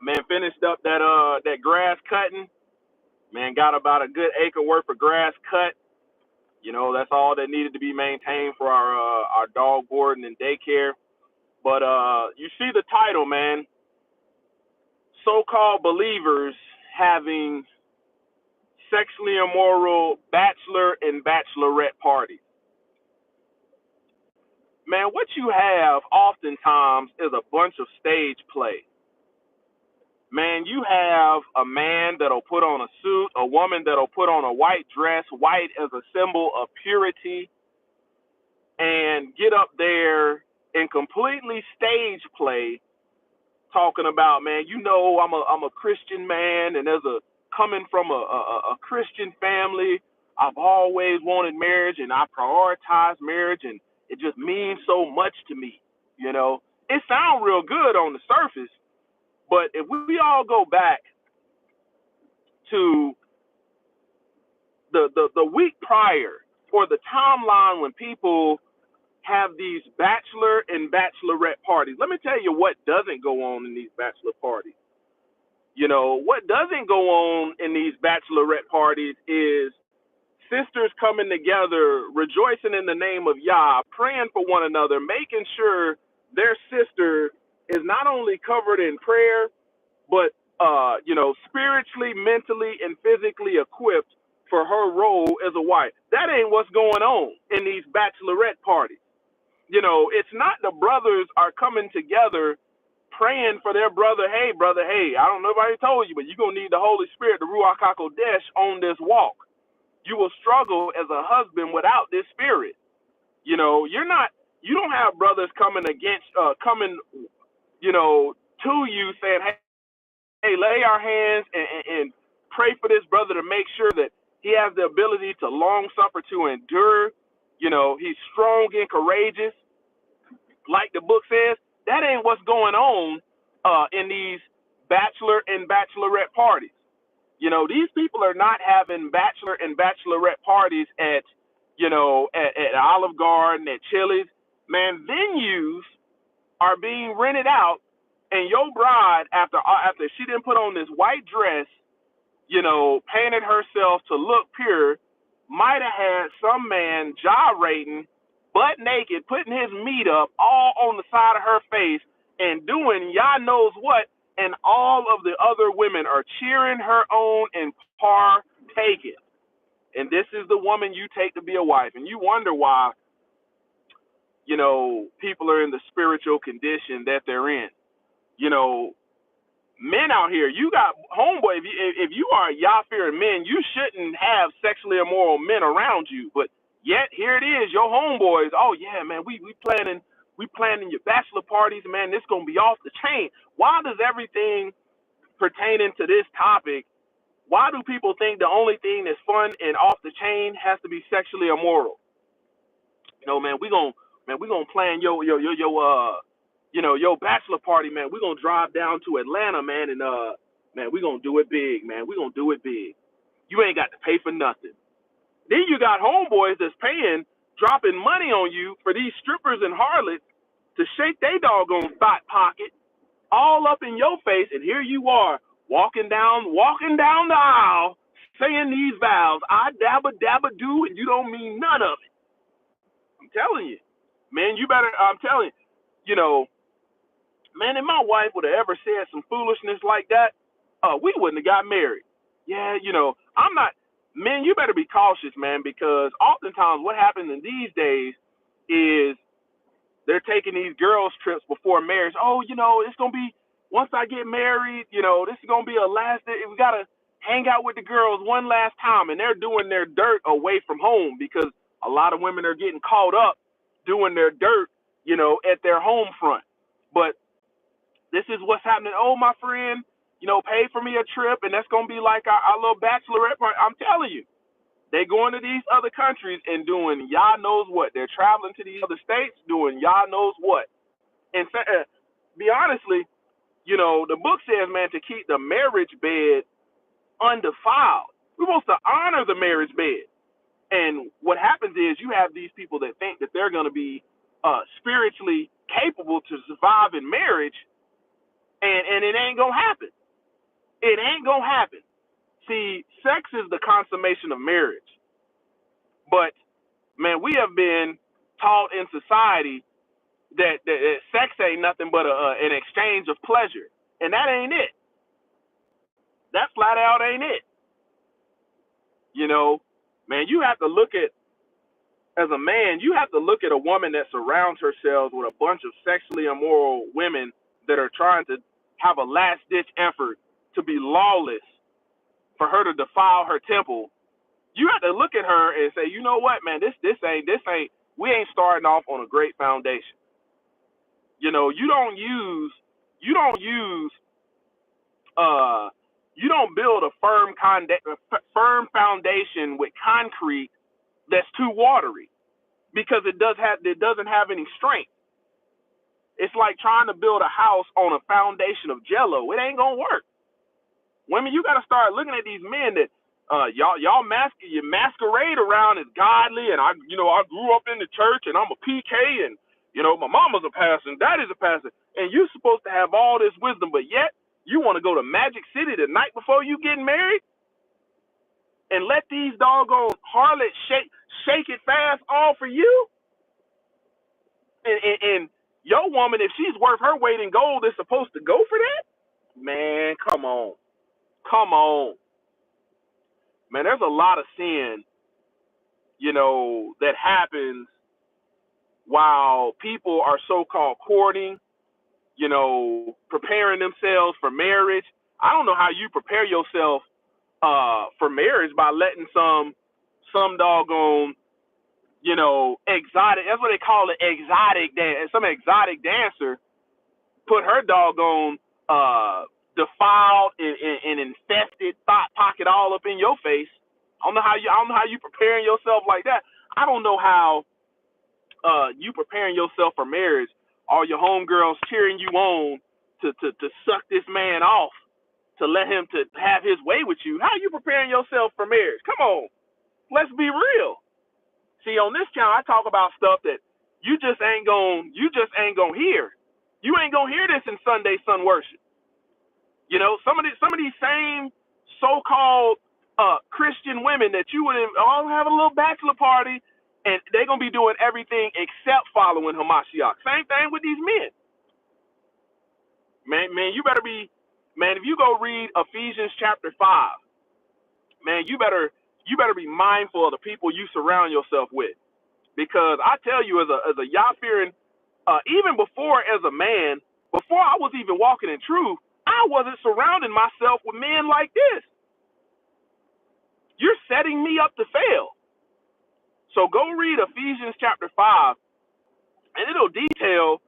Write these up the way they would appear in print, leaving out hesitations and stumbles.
Man, finished up that grass cutting. Man, got about a good acre worth of grass cut. That's all that needed to be maintained for our dog boarding and daycare. But you see the title, man. So-called believers having sexually immoral bachelor and bachelorette parties. Man, what you have oftentimes is a bunch of stage play. Man, you have a man that'll put on a suit, a woman that'll put on a white dress, white as a symbol of purity, and get up there and completely stage play, talking about, man, I'm a Christian man, and coming from a Christian family. I've always wanted marriage, and I prioritize marriage, and it just means so much to me. It sounds real good on the surface, but if we all go back to the week prior, or the timeline when people have these bachelor and bachelorette parties, let me tell you what doesn't go on in these bachelor parties. What doesn't go on in these bachelorette parties is sisters coming together, rejoicing in the name of Yah, praying for one another, making sure their sister is not only covered in prayer, but spiritually, mentally, and physically equipped for her role as a wife. That ain't what's going on in these bachelorette parties. It's not the brothers are coming together praying for their brother. Hey, brother, hey, I don't know if I told you, but you're going to need the Holy Spirit, the Ruach HaKodesh, on this walk. You will struggle as a husband without this spirit. You don't have brothers coming to you saying, hey, lay our hands and pray for this brother to make sure that he has the ability to long suffer, to endure. He's strong and courageous, like the book says. That ain't what's going on in these bachelor and bachelorette parties. These people are not having bachelor and bachelorette parties at Olive Garden, at Chili's. Man, venues are being rented out, and your bride, after she didn't put on this white dress, painted herself to look pure, might have had some man gyrating, butt naked, putting his meat up all on the side of her face and doing Yah knows what, and all of the other women are cheering her on and partaking. And this is the woman you take to be a wife. And you wonder why, people are in the spiritual condition that they're in. Men out here, you got homeboy. If you are Yah-fearing men, you shouldn't have sexually immoral men around you. But yet here it is, your homeboys. Oh yeah, man, we planning your bachelor parties, man. This gonna be off the chain. Why does everything pertaining to this topic? Why do people think the only thing that's fun and off the chain has to be sexually immoral? Man, we gonna plan your bachelor party, man. We gonna drive down to Atlanta, man, and man, we gonna do it big, man. We gonna do it big. You ain't got to pay for nothing. Then you got homeboys that's dropping money on you for these strippers and harlots to shake their doggone thought pocket all up in your face, and here you are walking down the aisle saying these vows. I dabba dabba do, and you don't mean none of it. I'm telling you, man. I'm telling you, man, if my wife would have ever said some foolishness like that, we wouldn't have got married. Yeah, I'm not. Men, you better be cautious, man, because oftentimes what happens in these days is they're taking these girls' trips before marriage. Oh, it's going to be, once I get married, this is going to be a last day. We got to hang out with the girls one last time. And they're doing their dirt away from home, because a lot of women are getting caught up doing their dirt, at their home front. But this is what's happening. Oh, my friend, pay for me a trip, and that's going to be like our little bachelorette party. I'm telling you, they going to these other countries and doing Yah knows what. They're traveling to these other states doing Yah knows what. And be honestly, the book says, man, to keep the marriage bed undefiled. We're supposed to honor the marriage bed. And what happens is you have these people that think that they're going to be spiritually capable to survive in marriage, and it ain't gonna happen. It ain't gonna happen. See, sex is the consummation of marriage, but man, we have been taught in society that sex ain't nothing but an exchange of pleasure, and that ain't it. That flat out ain't it. You know, man, you have to look at, as a man, you have to look at a woman that surrounds herself with a bunch of sexually immoral women that are trying to have a last ditch effort to be lawless, for her to defile her temple. You have to look at her and say, you know what, man, this ain't we ain't starting off on a great foundation. You know, you don't use you don't build a firm foundation with concrete that's too watery, because it doesn't have any strength. It's like trying to build a house on a foundation of jello. It ain't gonna work. Women, you gotta start looking at these men that y'all masquerade around as godly, and I grew up in the church and I'm a PK, and my mama's a pastor and daddy's a pastor, and you're supposed to have all this wisdom, but yet you want to go to Magic City the night before you getting married and let these doggone harlots shake it fast all for you, and your woman, if she's worth her weight in gold, is supposed to go for that? Man, come on. Man, there's a lot of sin, that happens while people are so-called courting, preparing themselves for marriage. I don't know how you prepare yourself for marriage by letting some doggone, exotic, that's what they call it, exotic dance, some exotic dancer put her doggone defiled and infested thought pocket all up in your face. I don't know how you preparing yourself like that. I don't know how you preparing yourself for marriage. All your homegirls cheering you on to suck this man off, to let him to have his way with you. How you preparing yourself for marriage? Come on, let's be real. See, on this channel, I talk about stuff that you just ain't gonna hear. You ain't gonna hear this in Sunday Sun worship. Some of these same so-called Christian women that you would all have a little bachelor party, and they're gonna be doing everything except following Hamashiach. Same thing with these men. Man, you better be, man. If you go read Ephesians chapter 5, man, you better be mindful of the people you surround yourself with, because I tell you, as a Yah-fearing, even before as a man, before I was even walking in truth, I wasn't surrounding myself with men like this. You're setting me up to fail. So go read Ephesians chapter 5, and it'll detail,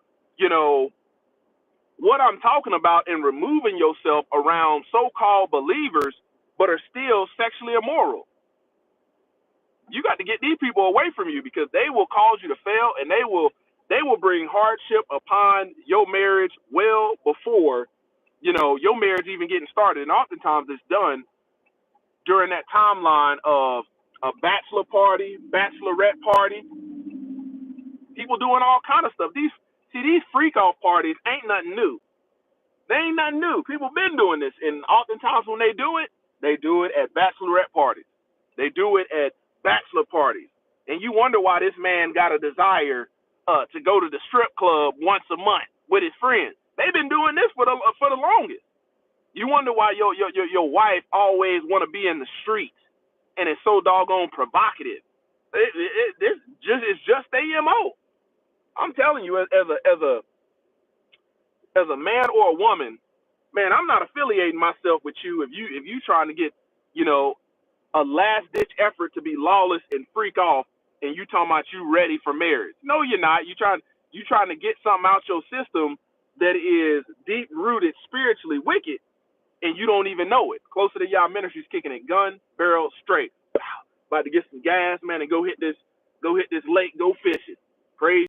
what I'm talking about in removing yourself around so-called believers but are still sexually immoral. You got to get these people away from you, because they will cause you to fail, and they will bring hardship upon your marriage well before, your marriage even getting started. And oftentimes it's done during that timeline of a bachelor party, bachelorette party, people doing all kind of stuff. These freak off parties ain't nothing new. They ain't nothing new. People been doing this, and oftentimes when they do it at bachelorette parties. They do it at bachelor parties, and you wonder why this man got a desire to go to the strip club once a month with his friends. They've been doing this for the longest. You wonder why your wife always want to be in the streets, and it's so doggone provocative. It's just their MO. I'm telling you, as a man or a woman, man, I'm not affiliating myself with you if you trying to get, a last ditch effort to be lawless and freak off, and you talking about you ready for marriage. No, you're not. You trying to get something out your system that is deep rooted spiritually wicked, and you don't even know it. Closer to Yah Ministries, kicking it gun barrel straight. About to get some gas, man, and go hit this lake, go fishing. Praise